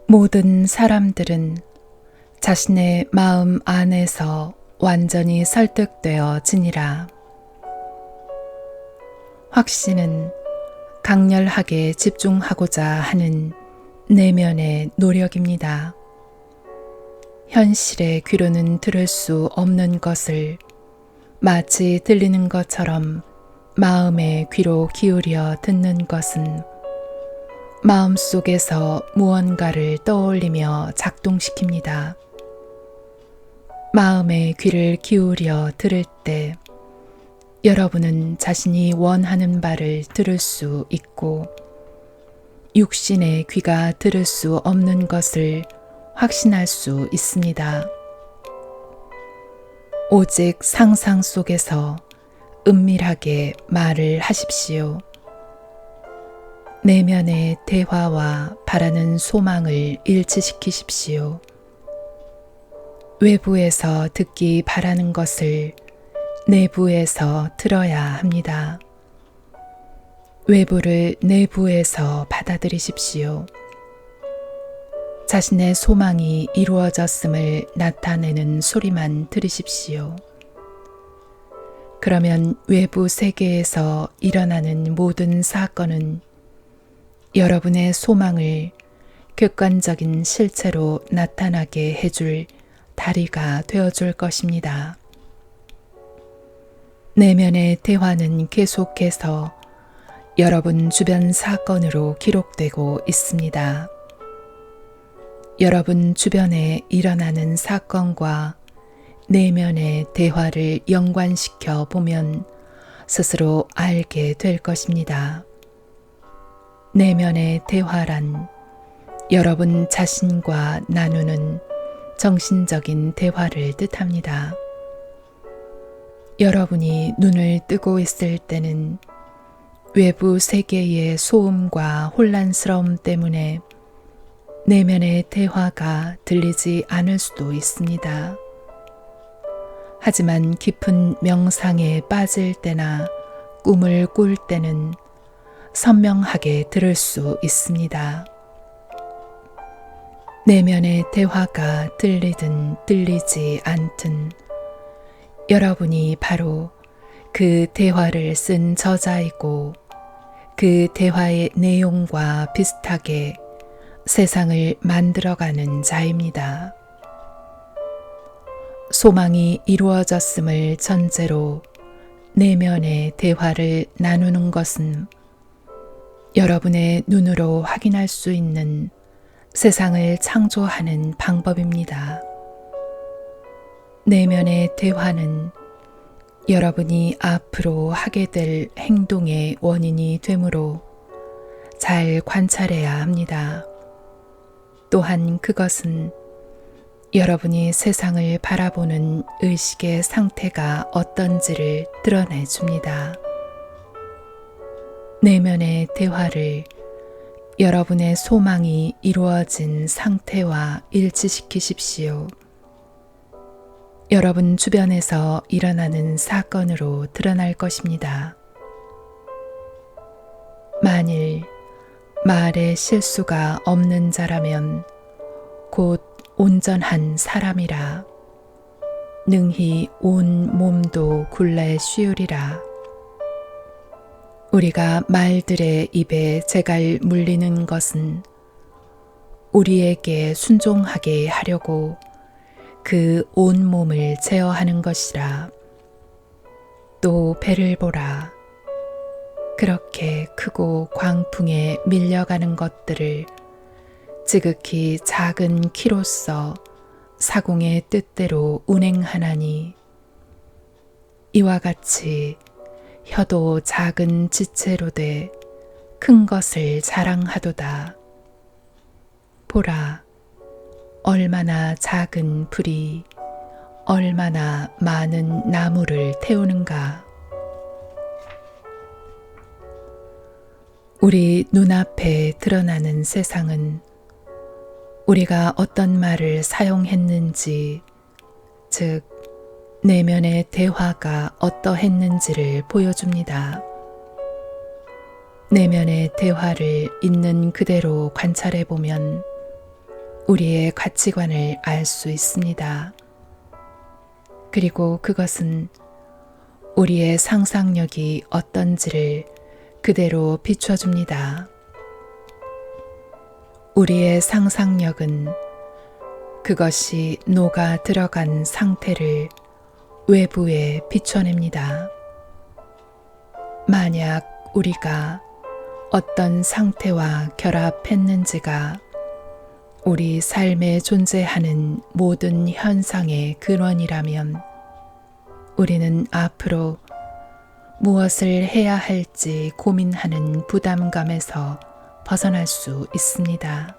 모든 사람들은 자신의 마음 안에서 완전히 설득되어 지니라. 확신은 강렬하게 집중하고자 하는 내면의 노력입니다. 현실의 귀로는 들을 수 없는 것을 마치 들리는 것처럼 마음의 귀로 기울여 듣는 것은 마음속에서 무언가를 떠올리며 작동시킵니다. 마음의 귀를 기울여 들을 때 여러분은 자신이 원하는 바를 들을 수 있고 육신의 귀가 들을 수 없는 것을 확신할 수 있습니다. 오직 상상 속에서 은밀하게 말을 하십시오. 내면의 대화와 바라는 소망을 일치시키십시오. 외부에서 듣기 바라는 것을 내부에서 들어야 합니다. 외부를 내부에서 받아들이십시오. 자신의 소망이 이루어졌음을 나타내는 소리만 들으십시오. 그러면 외부 세계에서 일어나는 모든 사건은 여러분의 소망을 객관적인 실체로 나타나게 해줄 다리가 되어줄 것입니다. 내면의 대화는 계속해서 여러분 주변 사건으로 기록되고 있습니다. 여러분 주변에 일어나는 사건과 내면의 대화를 연관시켜 보면 스스로 알게 될 것입니다. 내면의 대화란 여러분 자신과 나누는 정신적인 대화를 뜻합니다. 여러분이 눈을 뜨고 있을 때는 외부 세계의 소음과 혼란스러움 때문에 내면의 대화가 들리지 않을 수도 있습니다. 하지만 깊은 명상에 빠질 때나 꿈을 꿀 때는 선명하게 들을 수 있습니다. 내면의 대화가 들리든 들리지 않든 여러분이 바로 그 대화를 쓴 저자이고 그 대화의 내용과 비슷하게 세상을 만들어가는 자입니다. 소망이 이루어졌음을 전제로 내면의 대화를 나누는 것은 여러분의 눈으로 확인할 수 있는 세상을 창조하는 방법입니다. 내면의 대화는 여러분이 앞으로 하게 될 행동의 원인이 되므로 잘 관찰해야 합니다. 또한 그것은 여러분이 세상을 바라보는 의식의 상태가 어떤지를 드러내 줍니다. 내면의 대화를 여러분의 소망이 이루어진 상태와 일치시키십시오. 여러분 주변에서 일어나는 사건으로 드러날 것입니다. 만일 말에 실수가 없는 자라면 곧 온전한 사람이라 능히 온 몸도 굴레 씌우리라. 우리가 말들의 입에 재갈 물리는 것은 우리에게 순종하게 하려고 그 온 몸을 제어하는 것이라. 또 배를 보라. 그렇게 크고 광풍에 밀려가는 것들을 지극히 작은 키로서 사공의 뜻대로 운행하나니 이와 같이 혀도 작은 지체로 돼 큰 것을 자랑하도다. 보라, 얼마나 작은 불이 얼마나 많은 나무를 태우는가. 우리 눈앞에 드러나는 세상은 우리가 어떤 말을 사용했는지, 즉 내면의 대화가 어떠했는지를 보여줍니다. 내면의 대화를 있는 그대로 관찰해 보면 우리의 가치관을 알 수 있습니다. 그리고 그것은 우리의 상상력이 어떤지를 그대로 비춰줍니다. 우리의 상상력은 그것이 녹아 들어간 상태를 외부에 비춰냅니다. 만약 우리가 어떤 상태와 결합했는지가 우리 삶에 존재하는 모든 현상의 근원이라면 우리는 앞으로 무엇을 해야 할지 고민하는 부담감에서 벗어날 수 있습니다.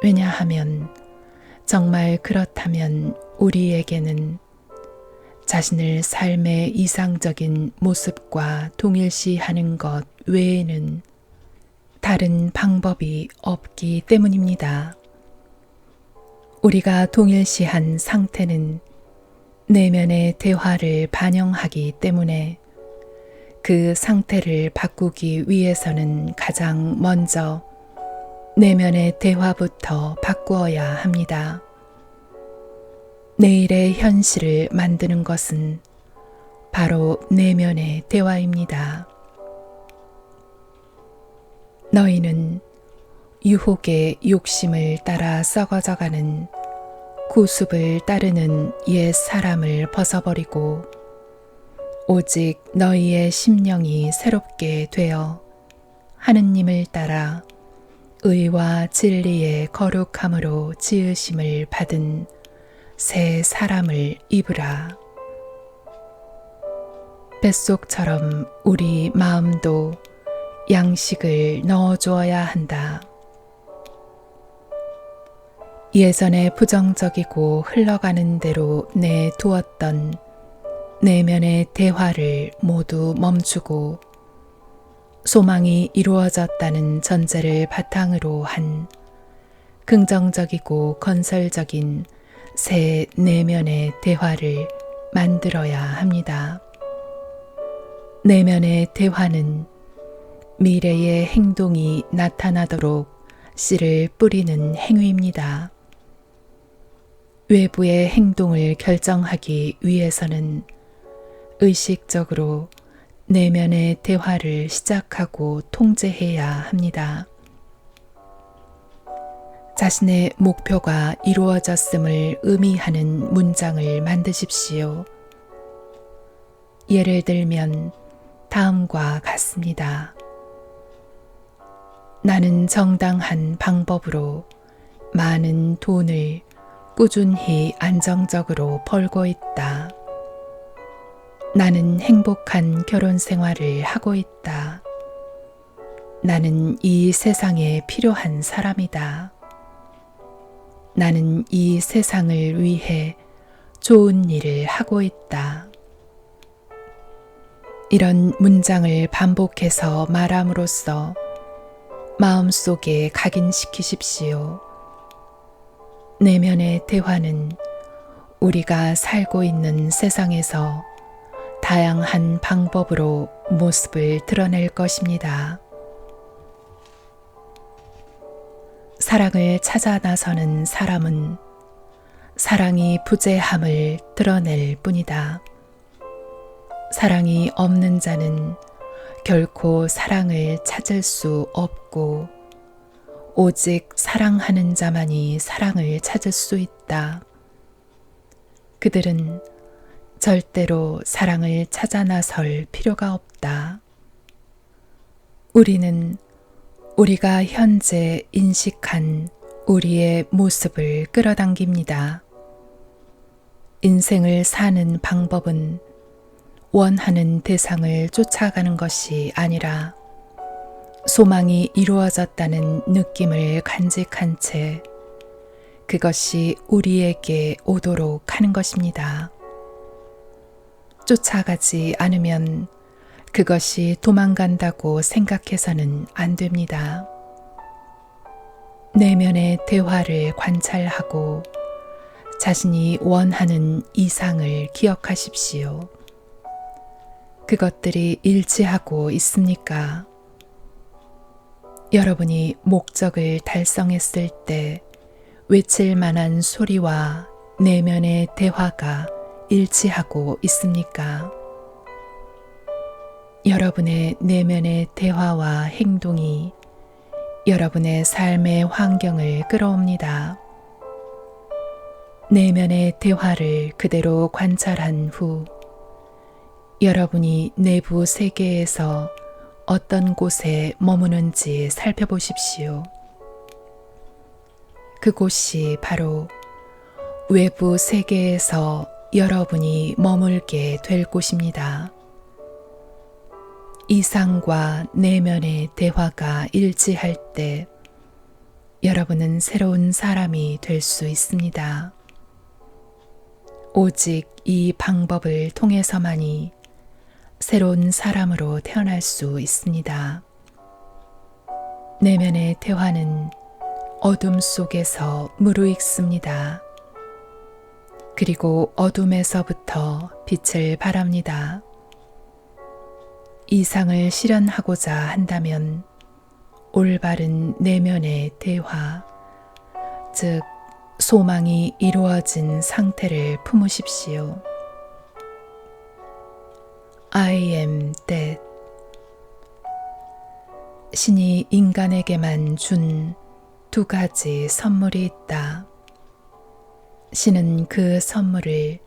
왜냐하면 정말 그렇다면 우리에게는 자신을 삶의 이상적인 모습과 동일시하는 것 외에는 다른 방법이 없기 때문입니다. 우리가 동일시한 상태는 내면의 대화를 반영하기 때문에 그 상태를 바꾸기 위해서는 가장 먼저 내면의 대화부터 바꾸어야 합니다. 내일의 현실을 만드는 것은 바로 내면의 대화입니다. 너희는 유혹의 욕심을 따라 썩어져가는 구습을 따르는 옛 사람을 벗어버리고 오직 너희의 심령이 새롭게 되어 하느님을 따라 의와 진리의 거룩함으로 지으심을 받은 새 사람을 입으라. 뱃속처럼 우리 마음도 양식을 넣어주어야 한다. 예전에 부정적이고 흘러가는 대로 내두었던 내면의 대화를 모두 멈추고 소망이 이루어졌다는 전제를 바탕으로 한 긍정적이고 건설적인 새 내면의 대화를 만들어야 합니다. 내면의 대화는 미래의 행동이 나타나도록 씨를 뿌리는 행위입니다. 외부의 행동을 결정하기 위해서는 의식적으로 내면의 대화를 시작하고 통제해야 합니다. 자신의 목표가 이루어졌음을 의미하는 문장을 만드십시오. 예를 들면 다음과 같습니다. 나는 정당한 방법으로 많은 돈을 꾸준히 안정적으로 벌고 있다. 나는 행복한 결혼 생활을 하고 있다. 나는 이 세상에 필요한 사람이다. 나는 이 세상을 위해 좋은 일을 하고 있다. 이런 문장을 반복해서 말함으로써 마음속에 각인시키십시오. 내면의 대화는 우리가 살고 있는 세상에서 다양한 방법으로 모습을 드러낼 것입니다. 사랑을 찾아 나서는 사람은 사랑이 부재함을 드러낼 뿐이다. 사랑이 없는 자는 결코 사랑을 찾을 수 없고 오직 사랑하는 자만이 사랑을 찾을 수 있다. 그들은 절대로 사랑을 찾아 나설 필요가 없다. 우리는 우리가 현재 인식한 우리의 모습을 끌어당깁니다. 인생을 사는 방법은 원하는 대상을 쫓아가는 것이 아니라 소망이 이루어졌다는 느낌을 간직한 채 그것이 우리에게 오도록 하는 것입니다. 쫓아가지 않으면 그것이 도망간다고 생각해서는 안 됩니다. 내면의 대화를 관찰하고 자신이 원하는 이상을 기억하십시오. 그것들이 일치하고 있습니까? 여러분이 목적을 달성했을 때 외칠 만한 소리와 내면의 대화가 일치하고 있습니까? 여러분의 내면의 대화와 행동이 여러분의 삶의 환경을 끌어옵니다. 내면의 대화를 그대로 관찰한 후 여러분이 내부 세계에서 어떤 곳에 머무는지 살펴보십시오. 그곳이 바로 외부 세계에서 여러분이 머물게 될 곳입니다. 이상과 내면의 대화가 일치할 때 여러분은 새로운 사람이 될 수 있습니다. 오직 이 방법을 통해서만이 새로운 사람으로 태어날 수 있습니다. 내면의 대화는 어둠 속에서 무르익습니다. 그리고 어둠에서부터 빛을 발합니다. 이상을 실현하고자 한다면 올바른 내면의 대화, 즉 소망이 이루어진 상태를 품으십시오. I am that. 신이 인간에게만 준 두 가지 선물이 있다. 신은 그 선물을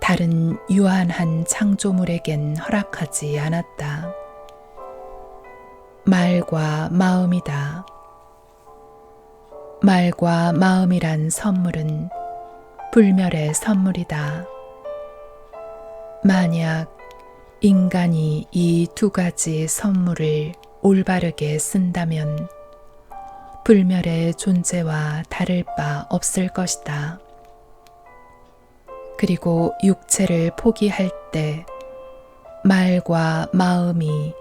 다른 유한한 창조물에겐 허락하지 않았다. 말과 마음이다. 말과 마음이란 선물은 불멸의 선물이다. 만약 인간이 이 두 가지 선물을 올바르게 쓴다면 불멸의 존재와 다를 바 없을 것이다. 그리고 육체를 포기할 때 말과 마음이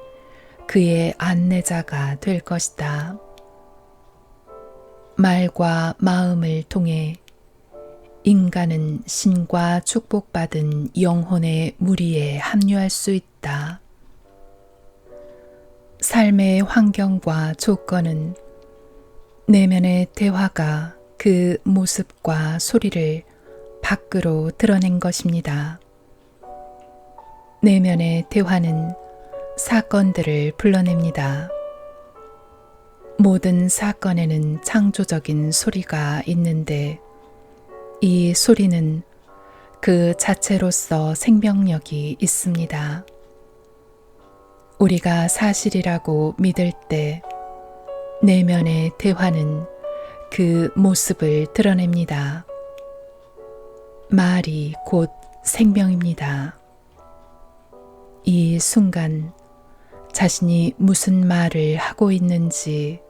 그의 안내자가 될 것이다. 말과 마음을 통해 인간은 신과 축복받은 영혼의 무리에 합류할 수 있다. 삶의 환경과 조건은 내면의 대화가 그 모습과 소리를 밖으로 드러낸 것입니다. 내면의 대화는 사건들을 불러냅니다. 모든 사건에는 창조적인 소리가 있는데 이 소리는 그 자체로서 생명력이 있습니다. 우리가 사실이라고 믿을 때 내면의 대화는 그 모습을 드러냅니다. 말이 곧 생명입니다. 이 순간 자신이 무슨 말을 하고 있는지,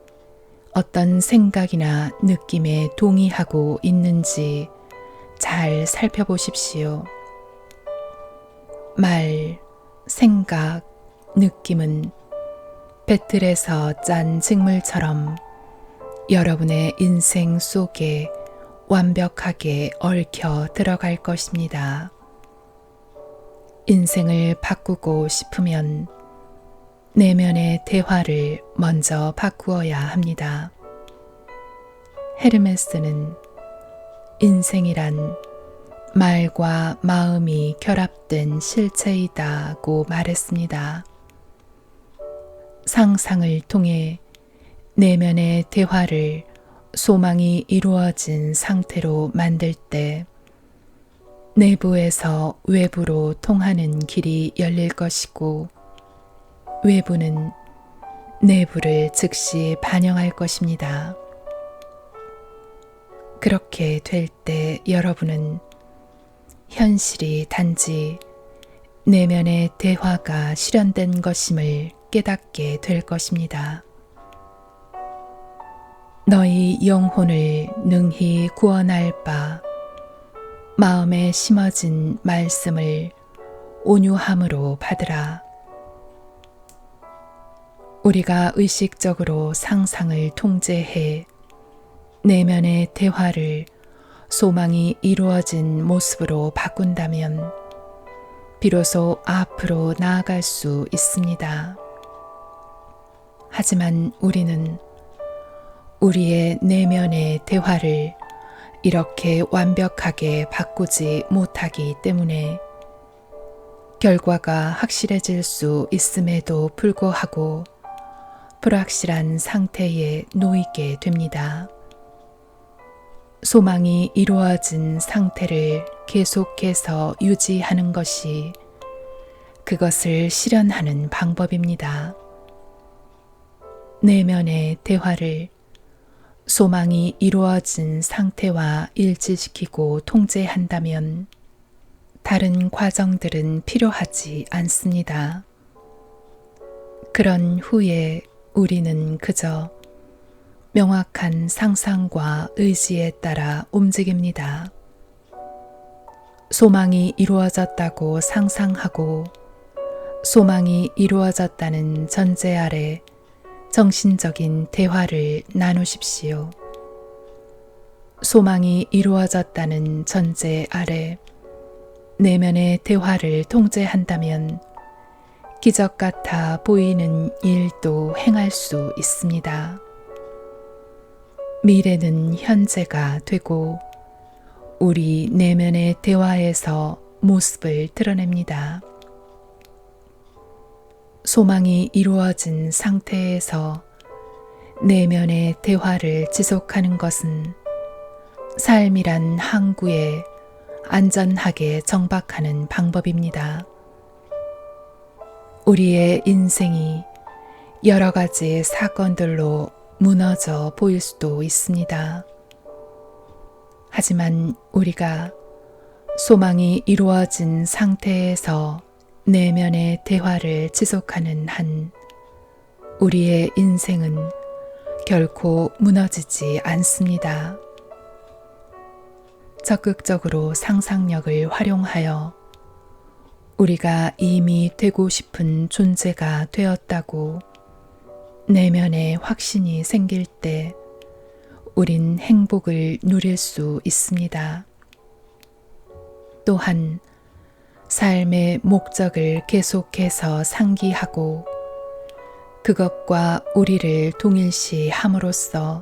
어떤 생각이나 느낌에 동의하고 있는지 잘 살펴보십시오. 말, 생각, 느낌은 배틀에서 짠 징물처럼 여러분의 인생 속에 완벽하게 얽혀 들어갈 것입니다. 인생을 바꾸고 싶으면 내면의 대화를 먼저 바꾸어야 합니다. 헤르메스는 인생이란 말과 마음이 결합된 실체이다고 말했습니다. 상상을 통해 내면의 대화를 소망이 이루어진 상태로 만들 때 내부에서 외부로 통하는 길이 열릴 것이고 외부는 내부를 즉시 반영할 것입니다. 그렇게 될 때 여러분은 현실이 단지 내면의 대화가 실현된 것임을 깨닫게 될 것입니다. 너희 영혼을 능히 구원할 바 마음에 심어진 말씀을 온유함으로 받으라. 우리가 의식적으로 상상을 통제해 내면의 대화를 소망이 이루어진 모습으로 바꾼다면 비로소 앞으로 나아갈 수 있습니다. 하지만 우리는 우리의 내면의 대화를 이렇게 완벽하게 바꾸지 못하기 때문에 결과가 확실해질 수 있음에도 불구하고 불확실한 상태에 놓이게 됩니다. 소망이 이루어진 상태를 계속해서 유지하는 것이 그것을 실현하는 방법입니다. 내면의 대화를 소망이 이루어진 상태와 일치시키고 통제한다면 다른 과정들은 필요하지 않습니다. 그런 후에 우리는 그저 명확한 상상과 의지에 따라 움직입니다. 소망이 이루어졌다고 상상하고 소망이 이루어졌다는 전제 아래 정신적인 대화를 나누십시오. 소망이 이루어졌다는 전제 아래 내면의 대화를 통제한다면 기적 같아 보이는 일도 행할 수 있습니다. 미래는 현재가 되고 우리 내면의 대화에서 모습을 드러냅니다. 소망이 이루어진 상태에서 내면의 대화를 지속하는 것은 삶이란 항구에 안전하게 정박하는 방법입니다. 우리의 인생이 여러 가지 사건들로 무너져 보일 수도 있습니다. 하지만 우리가 소망이 이루어진 상태에서 내면의 대화를 지속하는 한 우리의 인생은 결코 무너지지 않습니다. 적극적으로 상상력을 활용하여 우리가 이미 되고 싶은 존재가 되었다고 내면에 확신이 생길 때 우린 행복을 누릴 수 있습니다. 또한 삶의 목적을 계속해서 상기하고 그것과 우리를 동일시 함으로써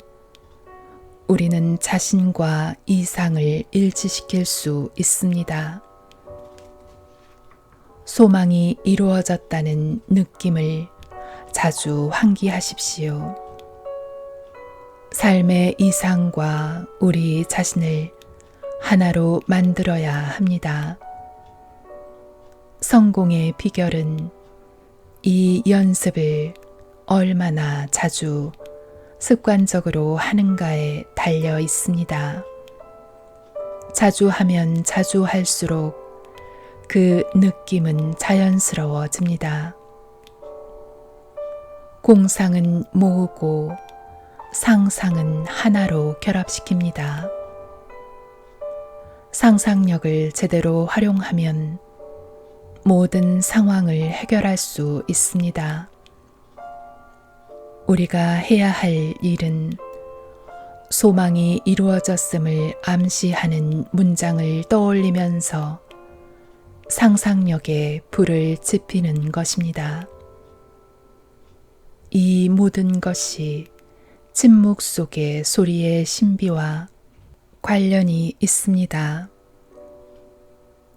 우리는 자신과 이상을 일치시킬 수 있습니다. 소망이 이루어졌다는 느낌을 자주 환기하십시오. 삶의 이상과 우리 자신을 하나로 만들어야 합니다. 성공의 비결은 이 연습을 얼마나 자주 습관적으로 하는가에 달려 있습니다. 자주 하면 자주 할수록 그 느낌은 자연스러워집니다. 공상은 모으고 상상은 하나로 결합시킵니다. 상상력을 제대로 활용하면 모든 상황을 해결할 수 있습니다. 우리가 해야 할 일은 소망이 이루어졌음을 암시하는 문장을 떠올리면서 상상력에 불을 지피는 것입니다. 이 모든 것이 침묵 속의 소리의 신비와 관련이 있습니다.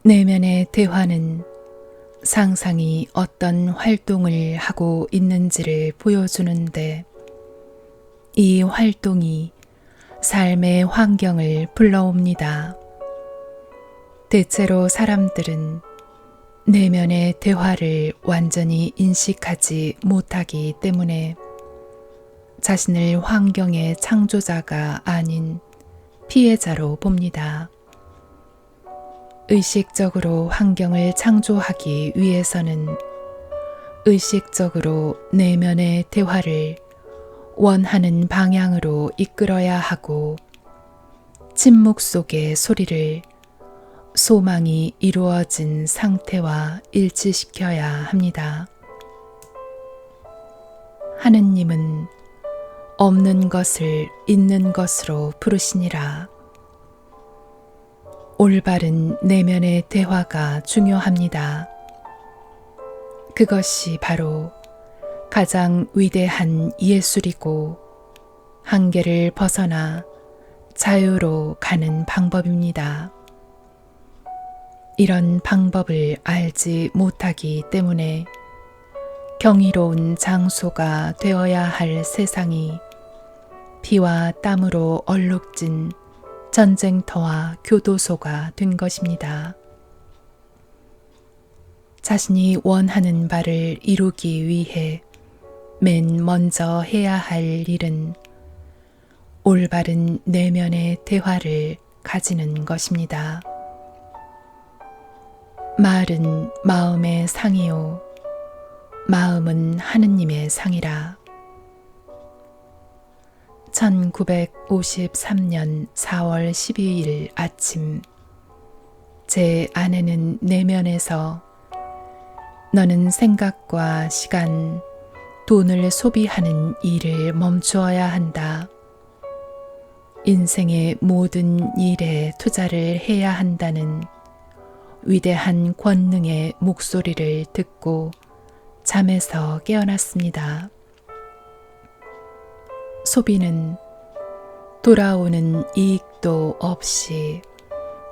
내면의 대화는 상상이 어떤 활동을 하고 있는지를 보여주는데 이 활동이 삶의 환경을 불러옵니다. 대체로 사람들은 내면의 대화를 완전히 인식하지 못하기 때문에 자신을 환경의 창조자가 아닌 피해자로 봅니다. 의식적으로 환경을 창조하기 위해서는 의식적으로 내면의 대화를 원하는 방향으로 이끌어야 하고 침묵 속의 소리를 소망이 이루어진 상태와 일치시켜야 합니다. 하느님은 없는 것을 있는 것으로 부르시니라. 올바른 내면의 대화가 중요합니다. 그것이 바로 가장 위대한 예술이고 한계를 벗어나 자유로 가는 방법입니다. 이런 방법을 알지 못하기 때문에 경이로운 장소가 되어야 할 세상이 피와 땀으로 얼룩진 전쟁터와 교도소가 된 것입니다. 자신이 원하는 바를 이루기 위해 맨 먼저 해야 할 일은 올바른 내면의 대화를 가지는 것입니다. 말은 마음의 상이요 마음은 하느님의 상이라. 1953년 4월 12일 아침, 제 아내는 내면에서 너는 생각과 시간, 돈을 소비하는 일을 멈추어야 한다. 인생의 모든 일에 투자를 해야 한다는 위대한 권능의 목소리를 듣고 잠에서 깨어났습니다. 소비는 돌아오는 이익도 없이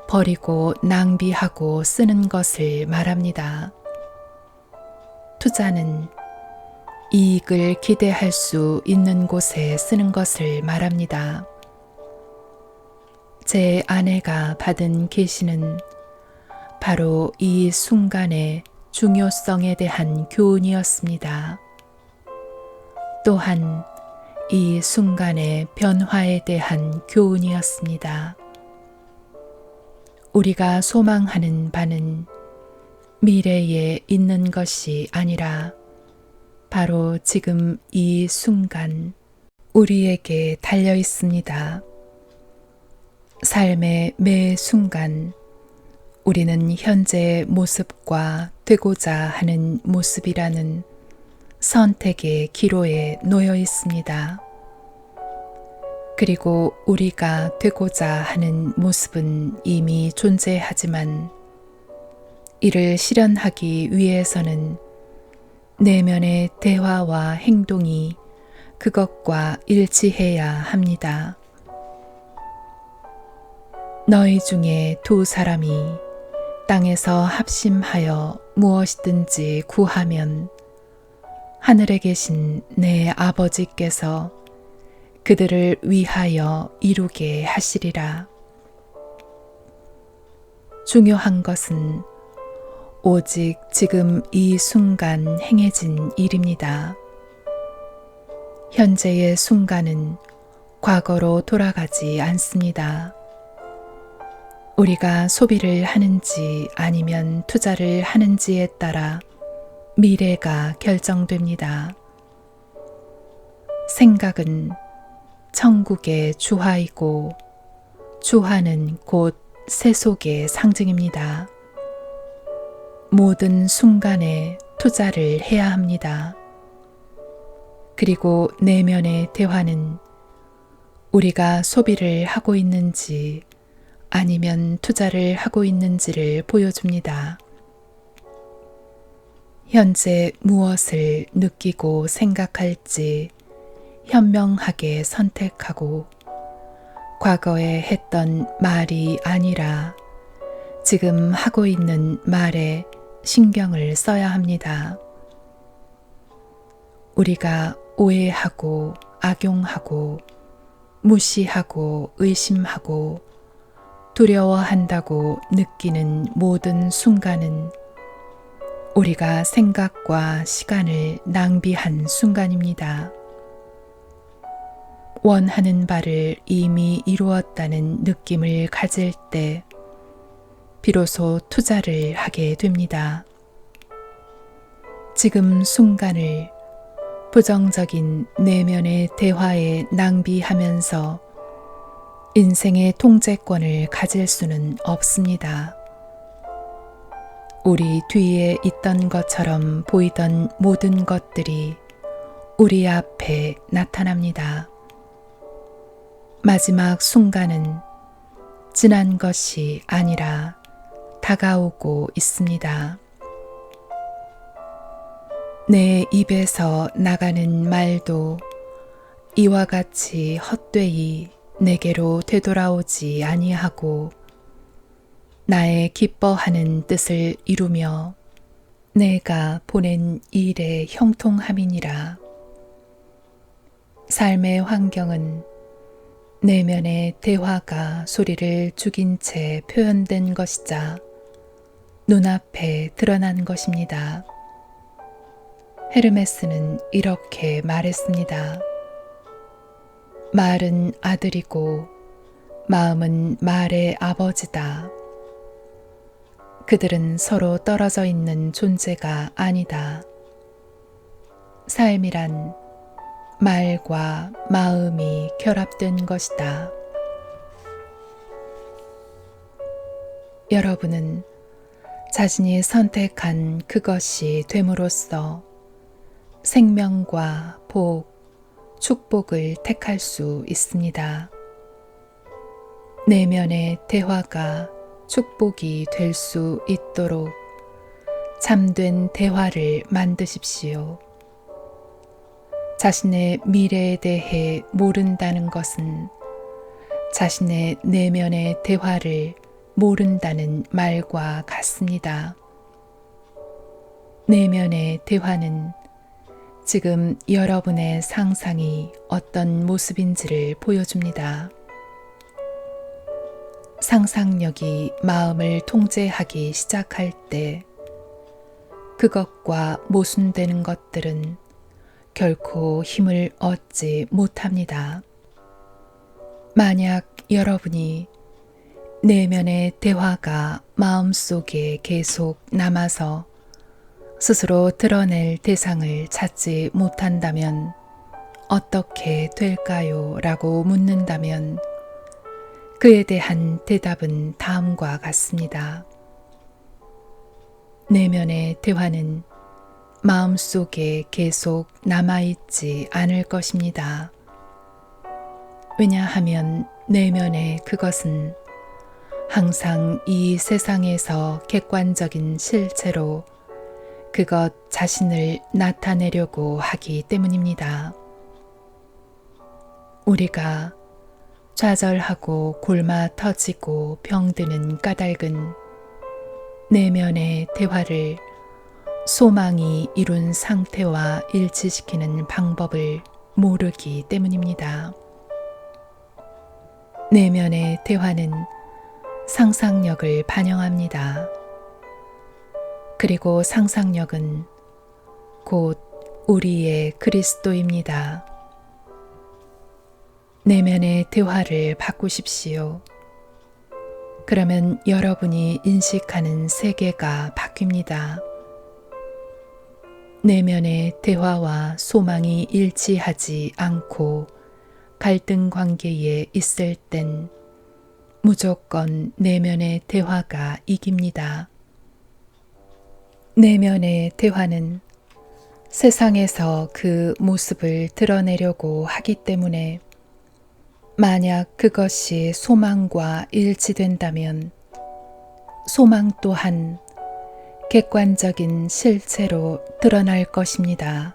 버리고 낭비하고 쓰는 것을 말합니다. 투자는 이익을 기대할 수 있는 곳에 쓰는 것을 말합니다. 제 아내가 받은 계시는 바로 이 순간의 중요성에 대한 교훈이었습니다. 또한 이 순간의 변화에 대한 교훈이었습니다. 우리가 소망하는 바는 미래에 있는 것이 아니라 바로 지금 이 순간 우리에게 달려 있습니다. 삶의 매 순간 우리는 현재의 모습과 되고자 하는 모습이라는 선택의 기로에 놓여 있습니다. 그리고 우리가 되고자 하는 모습은 이미 존재하지만 이를 실현하기 위해서는 내면의 대화와 행동이 그것과 일치해야 합니다. 너희 중에 두 사람이 땅에서 합심하여 무엇이든지 구하면 하늘에 계신 내 아버지께서 그들을 위하여 이루게 하시리라. 중요한 것은 오직 지금 이 순간 행해진 일입니다. 현재의 순간은 과거로 돌아가지 않습니다. 우리가 소비를 하는지 아니면 투자를 하는지에 따라 미래가 결정됩니다. 생각은 천국의 주화이고 주화는 곧 세속의 상징입니다. 모든 순간에 투자를 해야 합니다. 그리고 내면의 대화는 우리가 소비를 하고 있는지 아니면 투자를 하고 있는지를 보여줍니다. 현재 무엇을 느끼고 생각할지 현명하게 선택하고 과거에 했던 말이 아니라 지금 하고 있는 말에 신경을 써야 합니다. 우리가 오해하고 악용하고 무시하고 의심하고 두려워한다고 느끼는 모든 순간은 우리가 생각과 시간을 낭비한 순간입니다. 원하는 바를 이미 이루었다는 느낌을 가질 때 비로소 투자를 하게 됩니다. 지금 순간을 부정적인 내면의 대화에 낭비하면서 인생의 통제권을 가질 수는 없습니다. 우리 뒤에 있던 것처럼 보이던 모든 것들이 우리 앞에 나타납니다. 마지막 순간은 지난 것이 아니라 다가오고 있습니다. 내 입에서 나가는 말도 이와 같이 헛되이 내게로 되돌아오지 아니하고 나의 기뻐하는 뜻을 이루며 내가 보낸 일에 형통함이니라. 삶의 환경은 내면의 대화가 소리를 죽인 채 표현된 것이자 눈앞에 드러난 것입니다. 헤르메스는 이렇게 말했습니다. 말은 아들이고 마음은 말의 아버지다. 그들은 서로 떨어져 있는 존재가 아니다. 삶이란 말과 마음이 결합된 것이다. 여러분은 자신이 선택한 그것이 됨으로써 생명과 복, 축복을 택할 수 있습니다. 내면의 대화가 축복이 될 수 있도록 참된 대화를 만드십시오. 자신의 미래에 대해 모른다는 것은 자신의 내면의 대화를 모른다는 말과 같습니다. 내면의 대화는 지금 여러분의 상상이 어떤 모습인지를 보여줍니다. 상상력이 마음을 통제하기 시작할 때 그것과 모순되는 것들은 결코 힘을 얻지 못합니다. 만약 여러분이 내면의 대화가 마음속에 계속 남아서 스스로 드러낼 대상을 찾지 못한다면 어떻게 될까요? 라고 묻는다면 그에 대한 대답은 다음과 같습니다. 내면의 대화는 마음속에 계속 남아있지 않을 것입니다. 왜냐하면 내면의 그것은 항상 이 세상에서 객관적인 실체로 그것 자신을 나타내려고 하기 때문입니다. 우리가 좌절하고 골마 터지고 병드는 까닭은 내면의 대화를 소망이 이룬 상태와 일치시키는 방법을 모르기 때문입니다. 내면의 대화는 상상력을 반영합니다. 그리고 상상력은 곧 우리의 그리스도입니다. 내면의 대화를 바꾸십시오. 그러면 여러분이 인식하는 세계가 바뀝니다. 내면의 대화와 소망이 일치하지 않고 갈등 관계에 있을 땐 무조건 내면의 대화가 이깁니다. 내면의 대화는 세상에서 그 모습을 드러내려고 하기 때문에 만약 그것이 소망과 일치된다면 소망 또한 객관적인 실체로 드러날 것입니다.